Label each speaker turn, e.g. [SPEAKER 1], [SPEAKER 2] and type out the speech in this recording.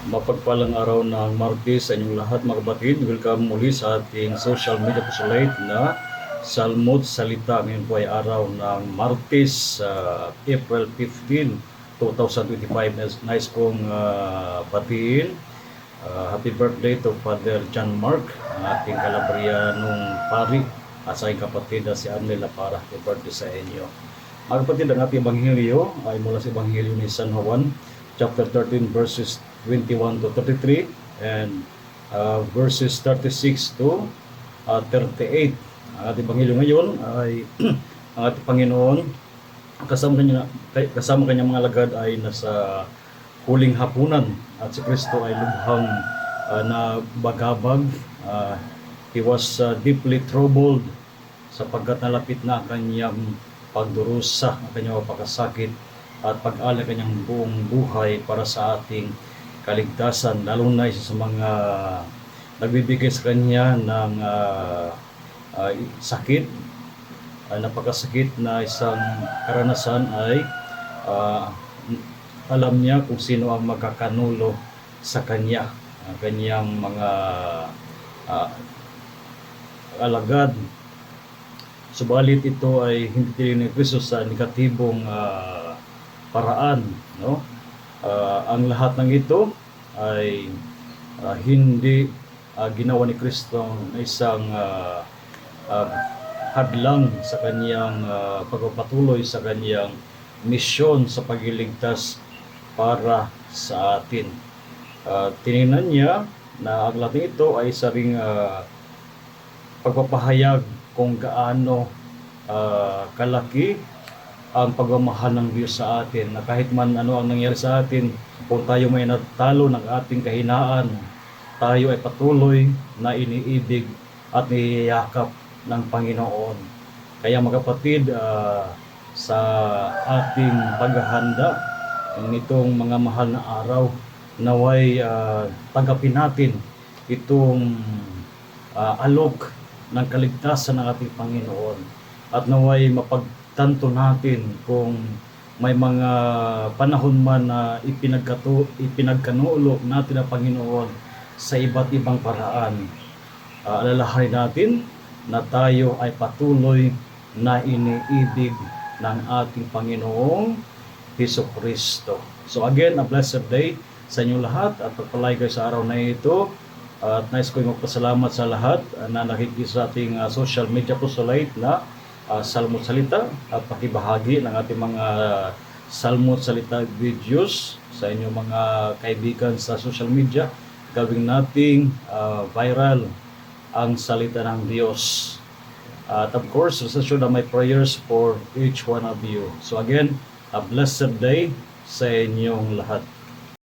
[SPEAKER 1] Mapagpalang araw ng Martes sa inyong lahat mga kapatid. Welcome muli sa ating social media pusulate na Salmot Salita. Ngayon po ay araw ng Martes, April 15, 2025. Nice kong batiin. Happy birthday to Father John Mark, ang ating Calabrianong pari, at sa aking kapatid na si Arnel para. Happy birthday sa inyo. Mga kapatid, ang ating ebanghelyo ay mula sa ebanghelyo ni San Juan, chapter 13, verses 21 to 33 and verses 36 to 38. Ang ating ebanghelyo ngayon ay ang ating Panginoon kasama kanyang mga alagad ay nasa huling hapunan at si Kristo ay lubhang na bagabag. He was deeply troubled sapagkat nalapit na ang kanyang pagdurusa, ang kanyang pagkasakit at pag-alay kanyang buong buhay para sa ating kaligtasan, lalo na isa sa mga nagbibigay sa kanya ng sakit, napakasakit na isang karanasan ay alam niya kung sino ang magkakanulo sa kanya, kanyang mga alagad. Subalit ito ay hindi tinignan ni Kristo sa negatibong paraan, no? Ang lahat ng ito ay hindi ginawa ni Kristo na isang hadlang sa kanyang pagpapatuloy sa kanyang misyon sa pagliligtas para sa atin. Tinignan niya na ang lahat ng ito ay saring pagpapahayag kung gaano kalaki ang pagmamahal ng Diyos sa atin, na kahit man ano ang nangyari sa atin, kung tayo may natalo ng ating kahinaan, tayo ay patuloy na iniibig at niyayakap ng Panginoon. Kaya mga kapatid, sa ating paghahanda nitong mga mahal na araw, naway tanggapin natin itong alok ng kaligtasan ng ating Panginoon, at naway mapagtanto natin kung may mga panahon man na ipinagkanulo natin ang Panginoon sa iba't ibang paraan. Alalahanin natin na tayo ay patuloy na iniibig ng ating Panginoong Hesukristo. So again, a blessed day sa inyong lahat at pagpalay kayo sa araw na ito. At nais ko magpasalamat sa lahat na nakikinig sa ating social media pusulate na Salmot Salita, at pakibahagi ng ating mga Salmot Salita videos sa inyong mga kaibigan sa social media. Gawing nating viral ang salita ng Diyos. At of course, rest assured my prayers for each one of you. So again, a blessed day sa inyong lahat.